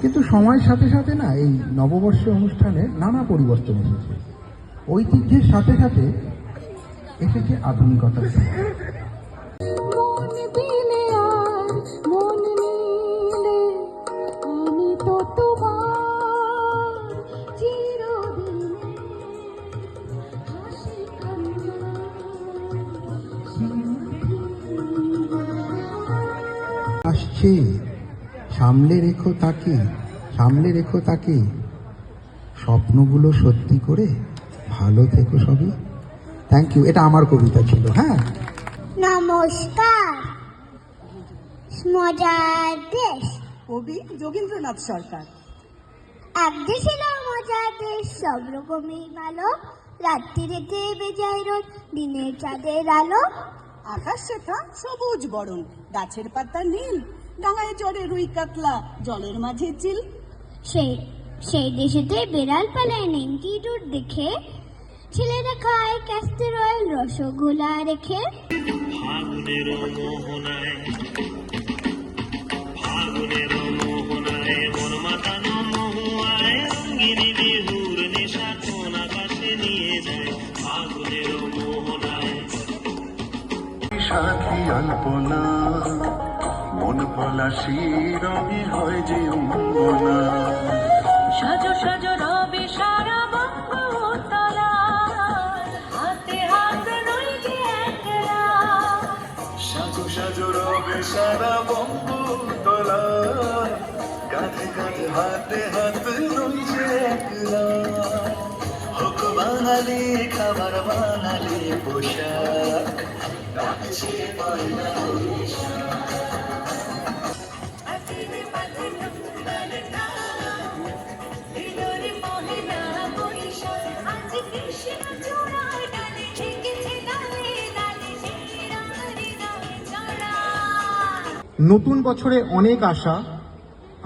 কিন্তু সময়ের সাথে সাথে না এই নববর্ষের অনুষ্ঠানে নানা পরিবর্তন এসেছে। ঐতিহ্যের সাথে সাথে এসেছে আধুনিকতার ছোঁয়া। আসছে, সামলে রেখো তাকে, সামলে রেখো তাকে, স্বপ্নগুলো সত্যি করে ভালো থেকো সবই। Thank you. এটা আমার কবিতা ছিল। হ্যাঁ, নমস্কার। মজার দেশ, কবি যোগীন্দ্রনাথ সরকার। এক দেশ ছিল মজার দেশ, সব রকমই ভালো। রাত্রিতে বেজায় রোদ, দিনের চাঁদের আলো। আকাশ শেখা সবুজ বরণ, গাছের পাতা নীল, ডাঙায় চড়ে রুই কাতলা, জলের মাঝে চিল। সেই দেশেতে বেড়াল পালায় নেংটি দুধ দেখে, ছেলেরা খায় ক্যাস্টেরয়েল রসগোল্লা রেখে। ফাগুনের মোহনায়, ফাগুনের মোহনায় মন মাতানো মহুয়ায়, রঙিনী বিহুর নেশা কোন আকাশে নিয়ে যায়। ফাগুনের মোহনায় সাথী আলপনা, মন পলাশি রবি হয় যে অঙ্গনা। সাজো সাজো রবি সারা বঙ্গতলা, হাতে হাত নই যে একলা। সাজো সাজো রবে সারা বঙ্গতলা, কাঁধে কাঁধে হাতে হাত রইছে একলা। হোক বাঙালি খাবার, বাঙালি পোশাক, ডাকছে বাংলাদেশ। নতুন বছরে অনেক আশা,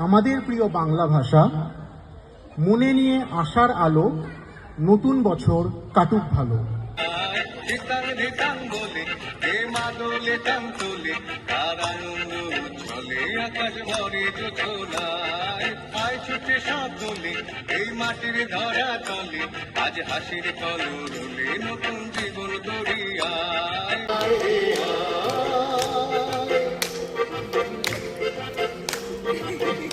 আমাদের প্রিয় বাংলা ভাষা, মনে নিয়ে আশার আলো, নতুন বছর কাটুক ভালো। ধিতাং ধিতাং বলে কে মাদলে টান তোলে, তার আনন্দ চলে আকাশ ভরে যোছনায়। আয় ছুটে সব দোলে এই মাটির ধরা তলে, আজ হাসির কলরলে নতুন জীবন গড়িয়ায়।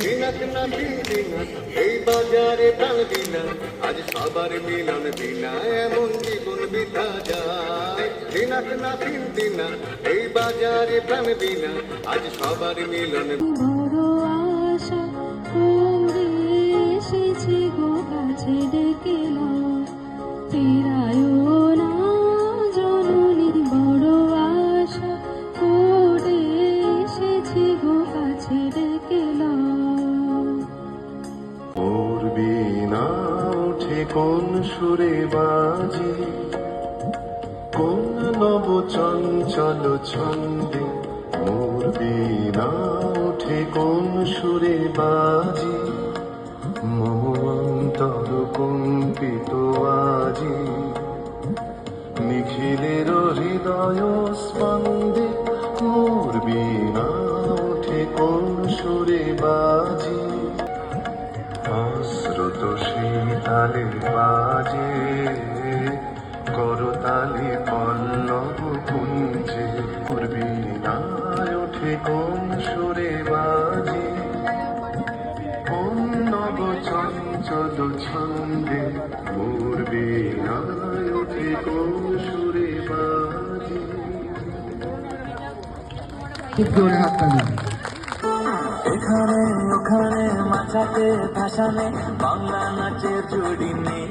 দিনাক না দিনাক এই বাজারে প্রাণ বিনা, আজ সবার মিলন বিনা এমন জীবন বিতা যায়। দিনাক না দিনা এই বাজারে প্রাণ বিনা, আজ সবার মিলন। বড় আশা করে এসেছি গো কাছে ডেকে নাও, ফেরায়ও না জননী। বড় আশা করে এসেছি গো কাছে ডেকে নাও। মোর বিনা ওঠে কোন সুরে বাজে, কোন নব চঞ্চল ছন্দে। মোর বিনা ওঠে কোন সুরে বাজে, মম অন্তর কম্পিত আজি। নিখিলের হৃদয় স্পন্দে, মোর বিনা ওঠে কোন সুরে বাজে। অশ্রুত শীতালে বাজে, করতালে পল্লব কুঞ্জে। মোর বীণায় ওঠে কোন সুরে বাজে, কোন নব চঞ্চল ছন্দে। মোর বীণায় ওঠে কোন সুরে বাজে। খুব জোরে হাততালি। এখানে ওখানে মাথাতে ভাসানে, বাংলা নাচের জুড়ি নেই।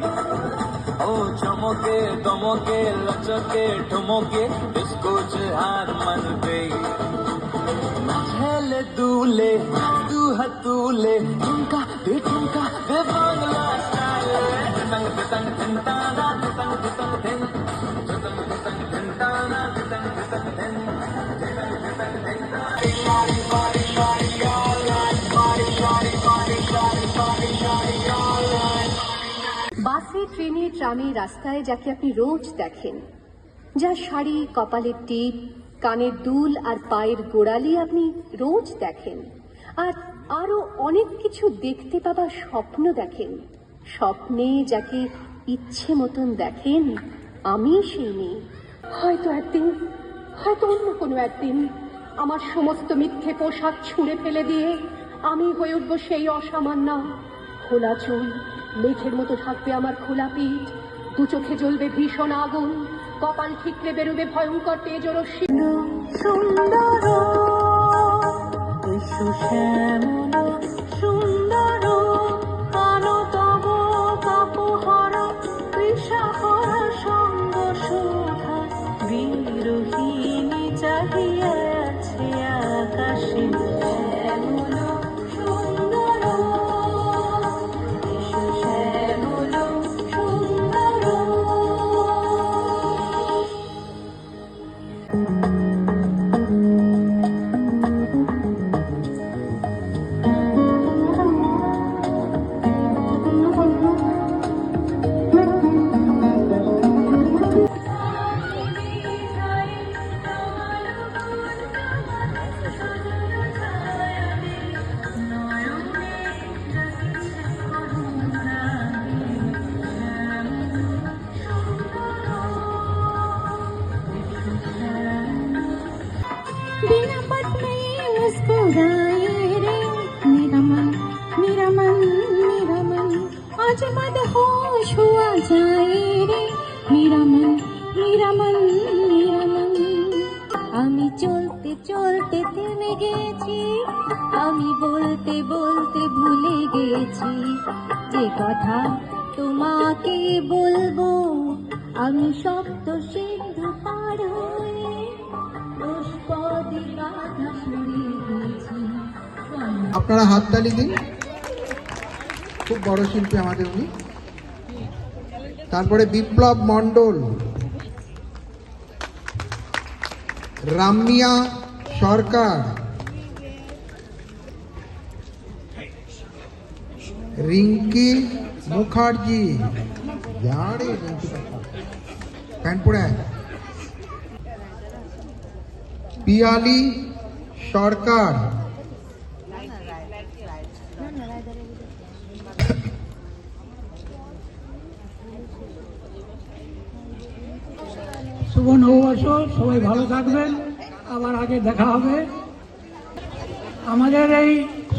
ও চমকে দমকে লচকে ঠমকে, ডিস্কোচ হার মানবে। ঝেলে দুলে দু হাত তুলে, ঠুমকা দে বাংলা স্টাইলে। তং তং তং তানা তং তং তং, তং তং তং তানা তং তং তং। বাসে, ট্রেনে, ট্রামে, রাস্তায় যাকে আপনি রোজ দেখেন, যার শাড়ি, কপালের টিপ, কানের দুল আর পায়ের গোড়ালি আপনি রোজ দেখেন, আর আরো অনেক কিছু দেখতে পাবার স্বপ্ন দেখেন। স্বপ্নে যাকে ইচ্ছে মতন দেখেন, আমি সেই মেয়ে। হয়তো একদিন, হয়তো অন্য কোনো একদিন আমার সমস্ত মিথ্যে পোশাক ছুঁড়ে ফেলে দিয়ে আমি হয়ে উঠবো সেই অসামান্য। খোলা চুল, মেঘের মতো থাকবে আমার খোলা পিঠ, দু চোখে জ্বলবে ভীষণ আগুন, কপাল ঠিকলে বেরোবে ভয়ঙ্কর তেজরশ্মি। সুন্দর এসো শ্যামল সুন্দর কালো তব কাপহার কৃষাহর সঙ্গ শোধা বিরোহিণী চাহিয়া আছে আকাশে শ্যামল সুন্দর এসো শ্যামল সুন্দর। बिना बात में मुस्कुराए रे मेरा मन मेरा मन मेरा मन आज मदहोश हुआ जाए रे मेरा मन मेरा मन मेरा मन। আমি চলতে চলতে থেমে গেছি, আমি বলতে বলতে ভুলে গেছি যে কথা তোমাকে বলবো। আমি সপ্ত সিন্ধু পার হয়ে পুষ্পদি গাথা শুনে গেছি। আপনারা হাততালি দিন, খুব বড় শিল্পী আমাদের উনি। তারপরে বিপ্লব মণ্ডল, রামিয়া সরকার, রিঙ্কি মুখার্জি, यारे রিঙ্কি প্যান্ট পরে আয়, পিয়ালি সরকার, শুভ নববর্ষ, সবাই ভালো থাকবেন, আবার আগে দেখা হবে। আমাদের এই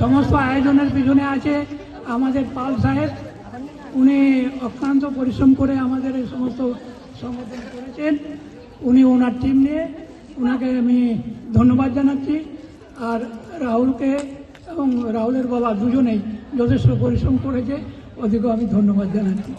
সমস্ত আয়োজনের পিছনে আছে আমাদের পাল সাহেব, উনি অক্লান্ত পরিশ্রম করে আমাদের এই সমস্ত সংগঠন করেছেন। উনি ওনার টিম নিয়ে, ওনাকে আমি ধন্যবাদ জানাচ্ছি। আর রাহুলকে এবং রাহুলের বাবা দুজনেই যথেষ্ট পরিশ্রম করেছে, ওদেরকেও আমি ধন্যবাদ জানাচ্ছি।